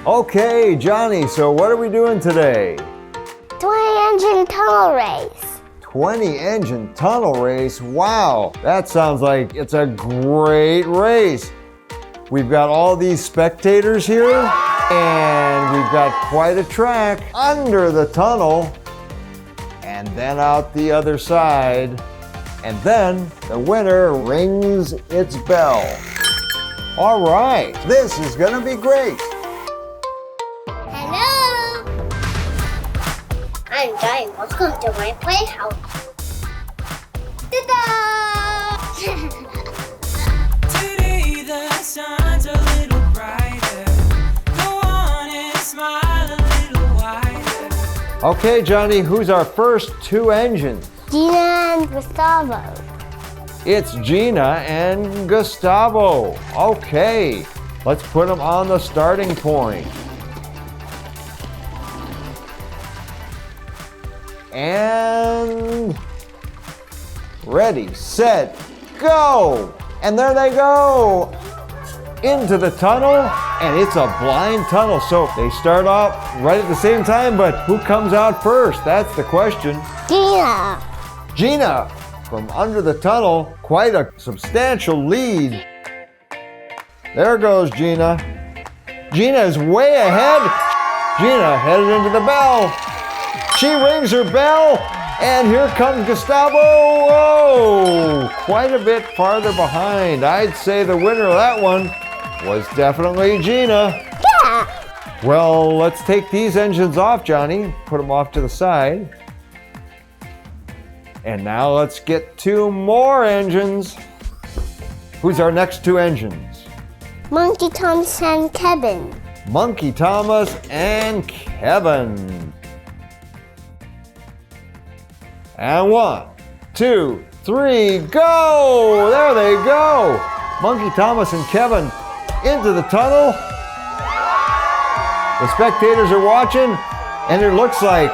Okay, Johnny, so what are we doing today? 20-engine tunnel race. 20-engine tunnel race? Wow, that sounds like it's a great race. We've got all these spectators here, and we've got quite a track under the tunnel, and then out the other side, and then the winner rings its bell. All right, this is gonna be great. Hello! I'm Johnny. Welcome to my playhouse. Ta-da! Today the sun's a little brighter. Go on and smile a little wider. Okay, Johnny, who's our first two engines? Gina and Gustavo. It's Gina and Gustavo. Okay, let's put them on the starting point. And ready, set, go! And there they go! Into the tunnel, and it's a blind tunnel, so they start off right at the same time, but who comes out first? That's the question. Gina. Gina, from under the tunnel, quite a substantial lead. There goes Gina. Gina is way ahead. Gina headed into the bell. She rings her bell, and here comes Gustavo. Whoa, quite a bit farther behind. I'd say the winner of that one was definitely Gina. Yeah. Well, let's take these engines off, Johnny. Put them off to the side. And now let's get two more engines. Who's our next two engines? Monkey Thomas and Kevin. Monkey Thomas and Kevin. And 1, 2, 3, go! There they go! Monkey Thomas and Kevin into the tunnel. The spectators are watching, and it looks like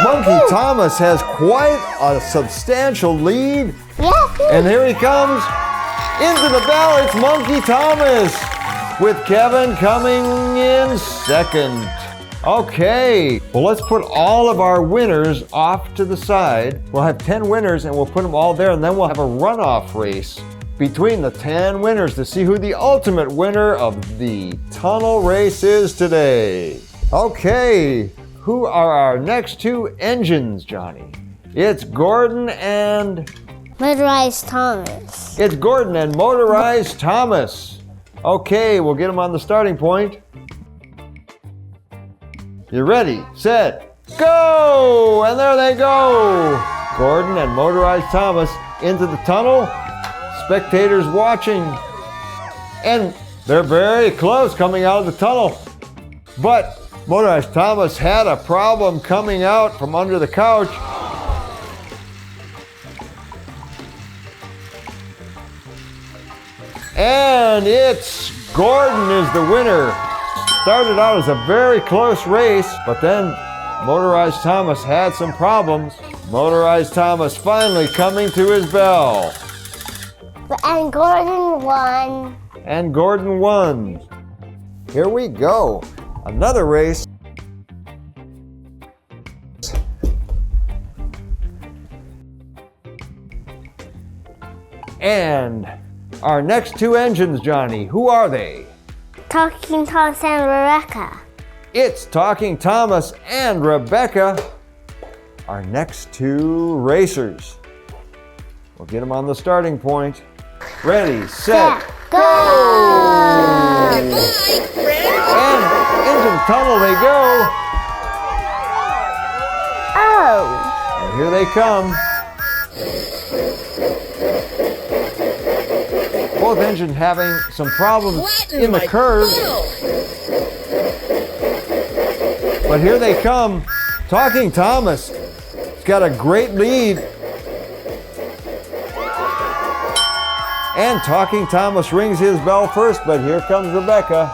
Monkey Thomas has quite a substantial lead. Yahoo! And here he comes into the bell. It's Monkey Thomas with Kevin coming in second. Okay, well, let's put all of our winners off to the side. We'll have 10 winners and we'll put them all there, and then we'll have a runoff race between the 10 winners to see who the ultimate winner of the tunnel race is today. Okay, who are our next two engines, Johnny? It's Gordon and... Motorized Thomas. It's Gordon and Motorized Thomas. Okay, we'll get them on the starting point. You ready, set, go! And there they go! Gordon and Motorized Thomas into the tunnel. Spectators watching. And they're very close coming out of the tunnel. But Motorized Thomas had a problem coming out from under the couch. And it's Gordon is the winner. Started out as a very close race, but then Motorized Thomas had some problems. Motorized Thomas finally coming to his bell. And Gordon won. And Gordon won. Here we go. Another race. And our next two engines, Johnny, who are they? Talking Thomas and Rebecca. It's Talking Thomas and Rebecca, our next two racers. We'll get them on the starting point. Ready, set, go! And into the tunnel they go. Oh! And here they come. Both engines having some problems in the curve. But here they come. Talking Thomas has got a great lead. And Talking Thomas rings his bell first, but here comes Rebecca.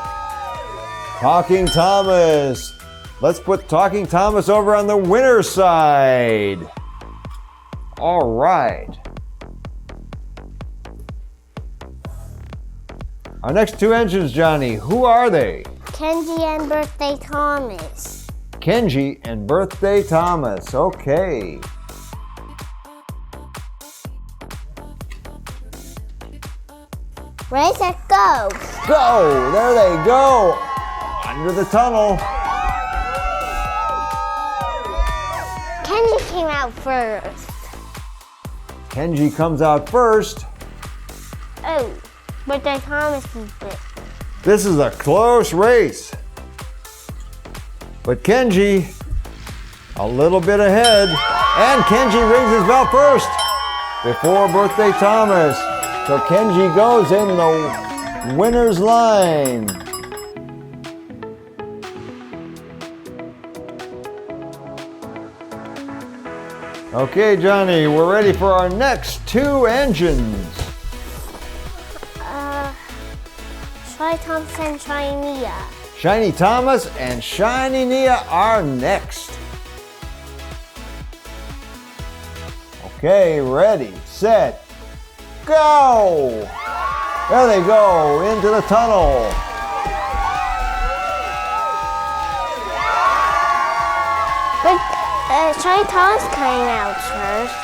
Talking Thomas. Let's put Talking Thomas over on the winner's side. All right. Our next two engines, Johnny, who are they? Kenji and Birthday Thomas. Kenji and Birthday Thomas. Okay. Ready, set, go. Go! There they go! Under the tunnel. Kenji came out first. Kenji comes out first. Oh, Birthday Thomas is it. This is a close race. But Kenji, a little bit ahead. And Kenji rings his bell first before Birthday Thomas. So Kenji goes in the winner's line. Okay, Johnny, we're ready for our next two engines. Shiny Thomas and Shiny Nia. Shiny Thomas and Shiny Nia are next. Okay, ready, set, go! There they go, into the tunnel. But Shiny Thomas came out first.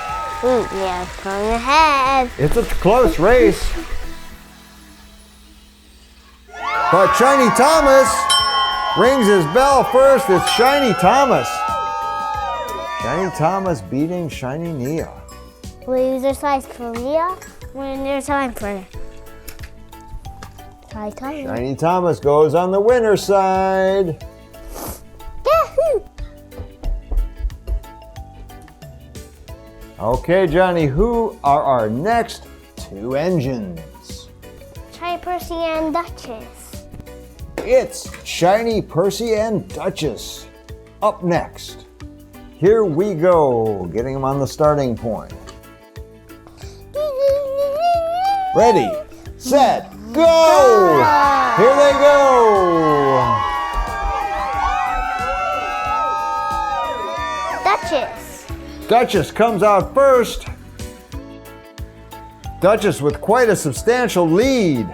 Ooh, yeah, it's going ahead. It's a close race. But Shiny Thomas rings his bell first. It's Shiny Thomas. Shiny Thomas beating Shiny Nia. Will you decide for Nia when there's time for Shiny Thomas? Shiny Thomas goes on the winner's side. Yahoo! Okay, Johnny, who are our next two engines? Shiny Percy and Duchess. It's Shiny Percy and Duchess. Up next. Here we go, getting them on the starting point. Ready, set, go! Here they go! Duchess. Duchess comes out first. Duchess with quite a substantial lead.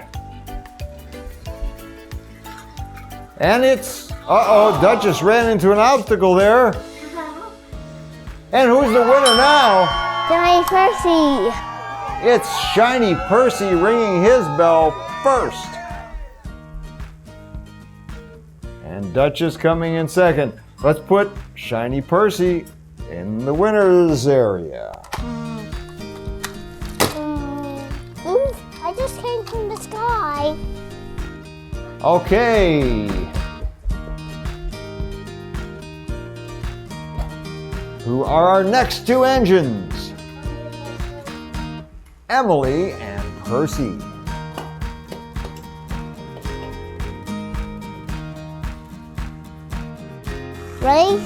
And it's, Duchess ran into an obstacle there. And who's the winner now? Shiny Percy. It's Shiny Percy ringing his bell first. And Duchess coming in second. Let's put Shiny Percy in the winner's area. Ooh, I just came from the sky. Okay. Who are our next two engines? Emily and Percy. Ready,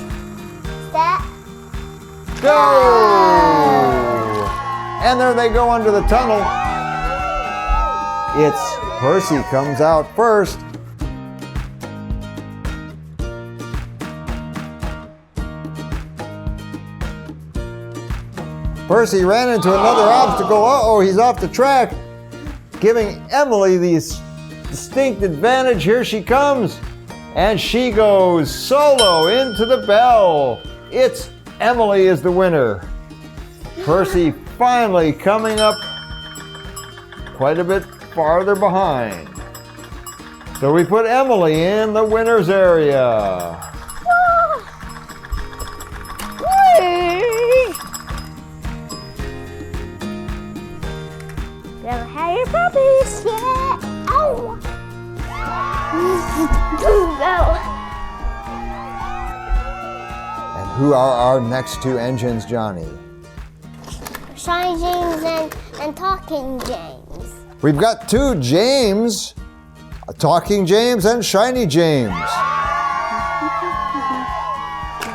set, Go! And there they go under the tunnel. It's Percy comes out first. Percy ran into another obstacle. Uh-oh, he's off the track, giving Emily the distinct advantage. Here she comes, and she goes solo into the bell. It's Emily is the winner. Percy finally coming up quite a bit farther behind. So we put Emily in the winner's area. Never had your puppies yet. Ow! And who are our next two engines, Johnny? Shiny James and Talking James. We've got two James, a Talking James and Shiny James.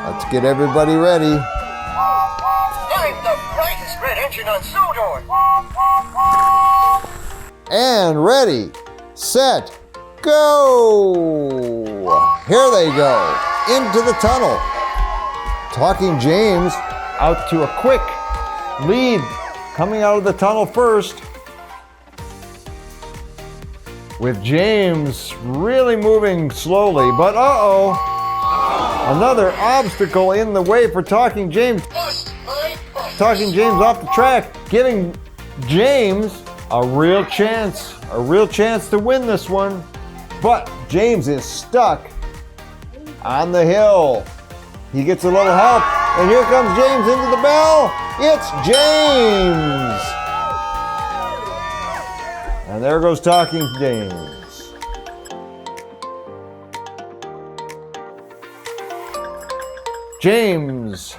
Let's get everybody ready. I'm the brightest red engine on Sodor. And ready, set, go! Here they go, into the tunnel. Talking James out to a quick lead, coming out of the tunnel first. with James really moving slowly, but uh-oh. Another obstacle in the way for Talking James. Talking James off the track, giving James a real chance to win this one. But James is stuck on the hill. He gets a little help, and here comes James into the bell. It's James. And there goes Talking James. James,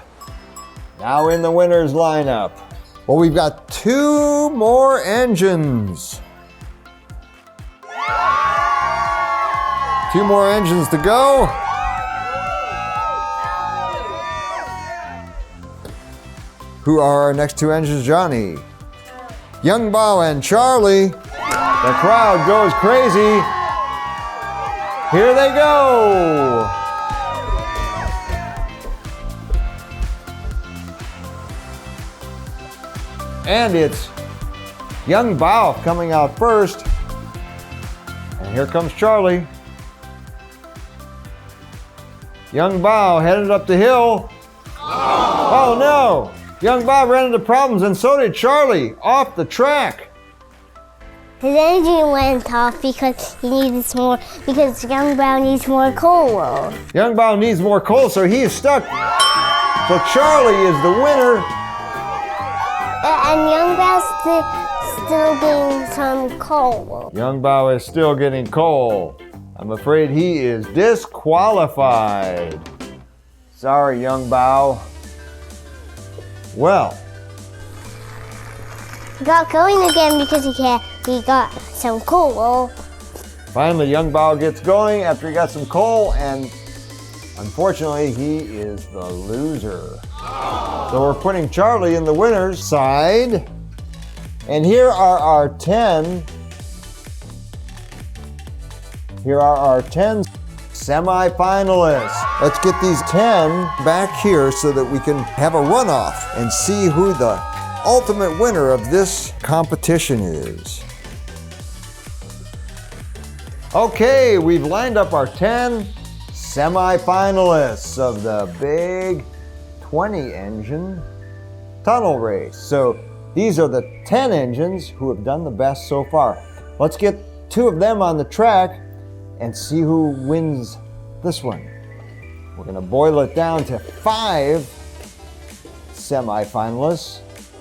now in the winner's lineup. Well, we've got 2 more engines. 2 more engines to go. Who are our next 2 engines, Johnny? Young Bao and Charlie. The crowd goes crazy. Here they go. And it's Young Bao coming out first. And here comes Charlie. Young Bao headed up the hill. Oh no! Young Bao ran into problems, and so did Charlie, off the track. His engine went off because Young Bao needs more coal. Young Bao needs more coal, so he is stuck. So Charlie is the winner. And Young Bao's still getting some coal. Young Bao is still getting coal. I'm afraid he is disqualified. Sorry, Young Bao. Well, He got going again because he got some coal. finally Young Bao gets going after he got some coal, and unfortunately he is the loser. So we're putting Charlie in the winner's side. And here are our 10. Here are our 10 semi-finalists. Let's get these 10 back here so that we can have a runoff and see who the ultimate winner of this competition is. Okay, we've lined up our 10 semi-finalists of the big 20 engine tunnel race. So these are the 10 engines who have done the best so far. Let's get 2 of them on the track and see who wins this one. We're going to boil it down to 5 semi-finalists,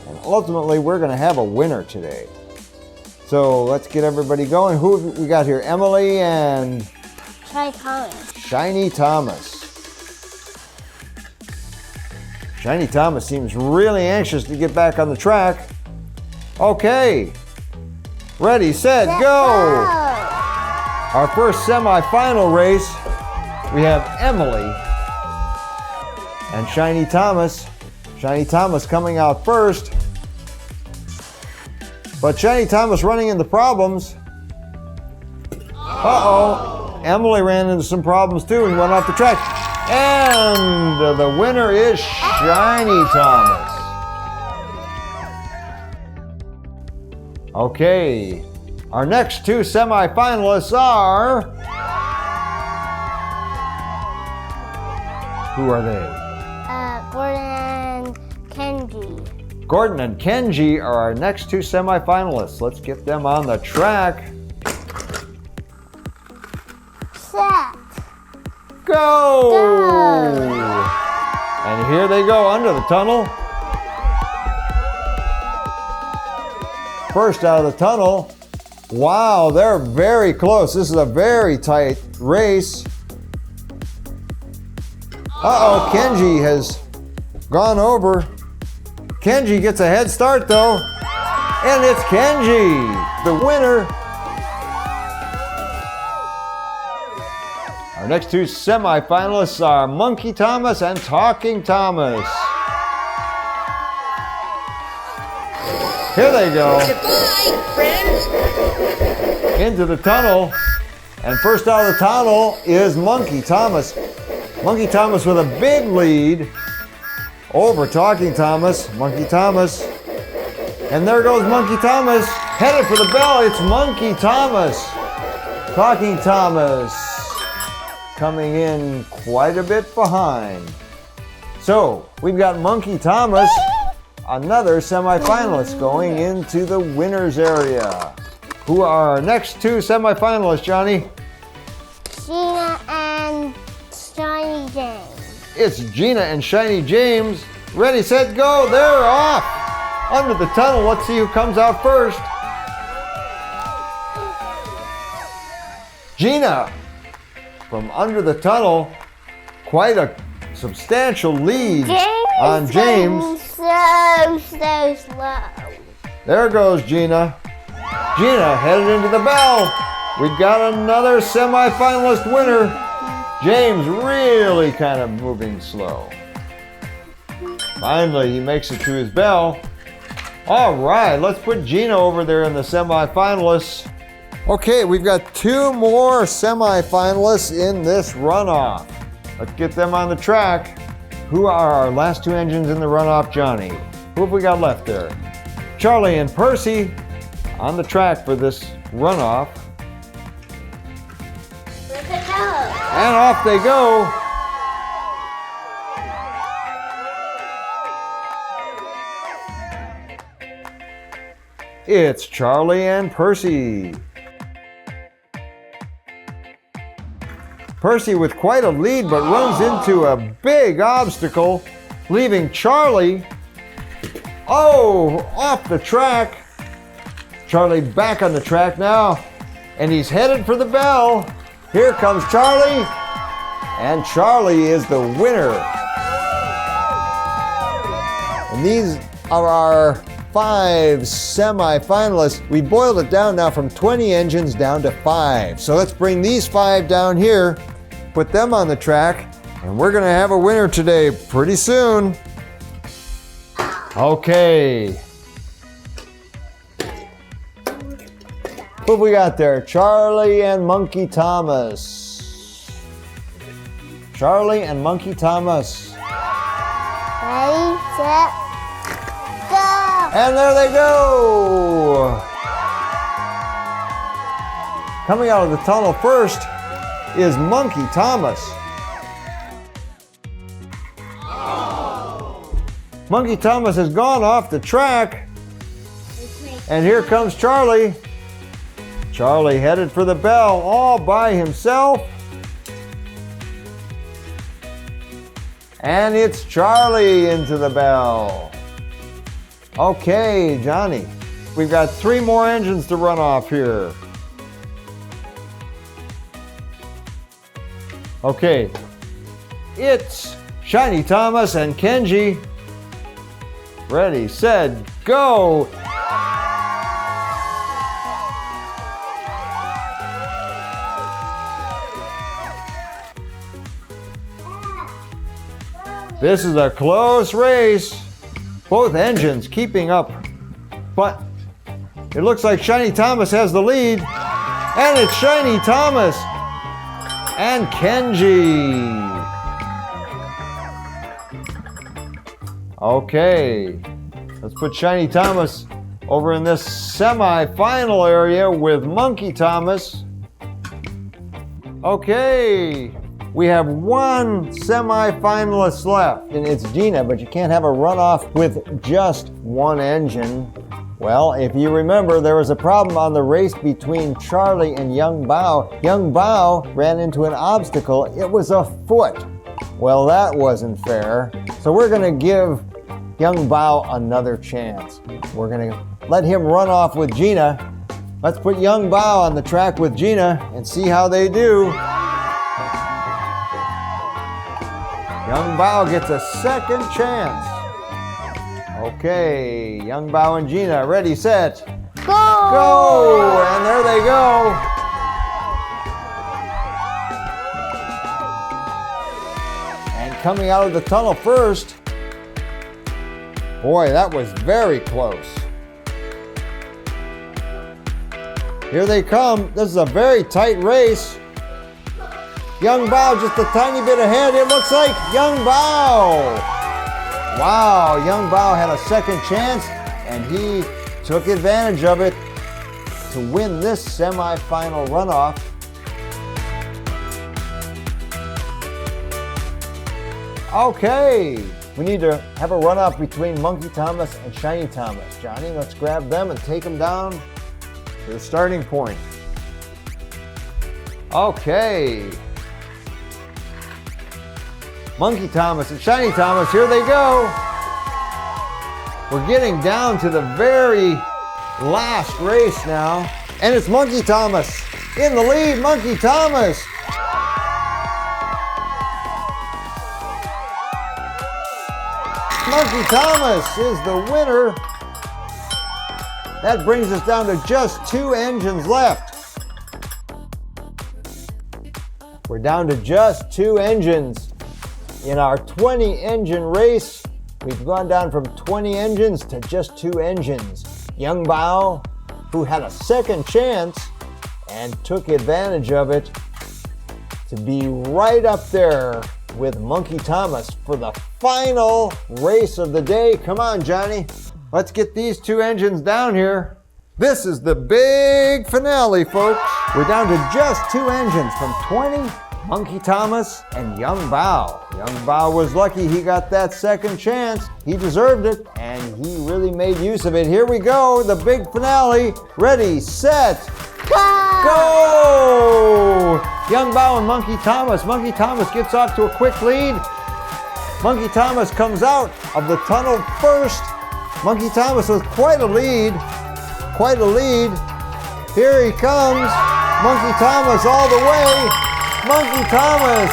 and ultimately we're going to have a winner today. So let's get everybody going. Who have we got here? Emily and Shiny Thomas. Shiny Thomas seems really anxious to get back on the track. Okay, ready, set, go! Our first semi-final race, we have Emily and Shiny Thomas. Shiny Thomas coming out first. But Shiny Thomas running into problems. Uh-oh, Emily ran into some problems too and went off the track. And the winner is Shiny Thomas. Okay, our next 2 semi-finalists are... Who are they? Gordon and Kenji. Gordon and Kenji are our next 2 semi-finalists. Let's get them on the track. Set. Go! And here they go under the tunnel. First out of the tunnel. Wow, they're very close. This is a very tight race. Uh-oh, Kenji has gone over. Kenji gets a head start though. And it's Kenji, the winner. Our next 2 semi-finalists are Monkey Thomas and Talking Thomas. Here they go. Goodbye, friends. Into the tunnel. And first out of the tunnel is Monkey Thomas. Monkey Thomas with a big lead over Talking Thomas. Monkey Thomas. And there goes Monkey Thomas. Headed for the bell. It's Monkey Thomas. Talking Thomas coming in quite a bit behind. So we've got Monkey Thomas, another semifinalist going into the winners area. Who are our next two semifinalists, Johnny? Gina and Shiny James. It's Gina and Shiny James. Ready, set, go. They're off. Under the tunnel. Let's see who comes out first. Gina from under the tunnel. Quite a substantial lead on James. So slow. There goes Gina. Gina headed into the bell. We've got another semifinalist winner. James really kind of moving slow. Finally, he makes it to his bell. All right, let's put Gina over there in the semifinalists. Okay, we've got two more semifinalists in this runoff. Let's get them on the track. Who are our last two engines in the runoff, Johnny? Who have we got left there? Charlie and Percy on the track for this runoff. And off they go. It's Charlie and Percy. Percy with quite a lead, but runs into a big obstacle, leaving Charlie, off the track. Charlie back on the track now, and he's headed for the bell. Here comes Charlie, and Charlie is the winner. And these are our 5 semifinalists. We boiled it down now from 20 engines down to 5. So let's bring these 5 down here, put them on the track, and we're gonna have a winner today pretty soon. Okay. Who have we got there? Charlie and Monkey Thomas. Charlie and Monkey Thomas. Ready, set, go. And there they go. Coming out of the tunnel first is Monkey Thomas. Monkey Thomas has gone off the track. And here comes Charlie. Charlie headed for the bell all by himself. And it's Charlie into the bell. Okay, Johnny, we've got 3 more engines to run off here. Okay, it's Shiny Thomas and Kenji. Ready, set, go. This is a close race. Both engines keeping up, but it looks like Shiny Thomas has the lead. And it's Shiny Thomas and Kenji. Okay, let's put Shiny Thomas over in this semi-final area with Monkey Thomas. Okay, we have 1 semi-finalist left, and it's Gina, but you can't have a runoff with just 1 engine. Well, if you remember, there was a problem on the race between Charlie and Young Bao. Young Bao ran into an obstacle. It was a foot. Well, that wasn't fair. So we're going to give Young Bao another chance. We're going to let him run off with Gina. Let's put Young Bao on the track with Gina and see how they do. Young Bao gets a second chance. Okay, Young Bao and Gina, ready, set, Go! go! And there they go. And coming out of the tunnel first, boy, that was very close. Here they come. This is a very tight race. Young Bao just a tiny bit ahead. It looks like Young Bao. Wow, Young Bao had a second chance, and he took advantage of it to win this semifinal runoff. Okay, we need to have a run-up between Monkey Thomas and Shiny Thomas. Johnny, let's grab them and take them down to the starting point. Okay. Monkey Thomas and Shiny Thomas, here they go. We're getting down to the very last race now. And it's Monkey Thomas in the lead. Monkey Thomas. Monkey Thomas is the winner. That brings us down to just 2 engines left. We're down to just 2 engines. In our 20 engine race, we've gone down from 20 engines to just 2 engines. Young Bao, who had a second chance and took advantage of it to be right up there with Monkey Thomas for the final race of the day. Come on, Johnny. Let's get these 2 engines down here. This is the big finale, folks. We're down to just 2 engines from 20, Monkey Thomas and Young Bao. Young Bao was lucky he got that second chance. He deserved it, and he really made use of it. Here we go, the big finale. Ready, set, go! Young Bao and Monkey Thomas. Monkey Thomas gets off to a quick lead. Monkey Thomas comes out of the tunnel first. Monkey Thomas with quite a lead. Quite a lead. Here he comes. Monkey Thomas all the way. Monkey Thomas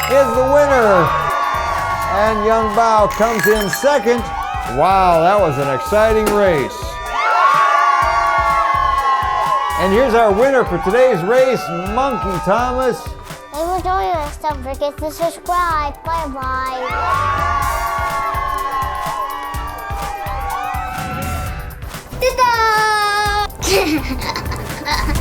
is the winner. And Young Bao comes in second. Wow, that was an exciting race. And here's our winner for today's race, Monkey Thomas. If you enjoyed this, don't forget to subscribe. Bye-bye. Ta-da!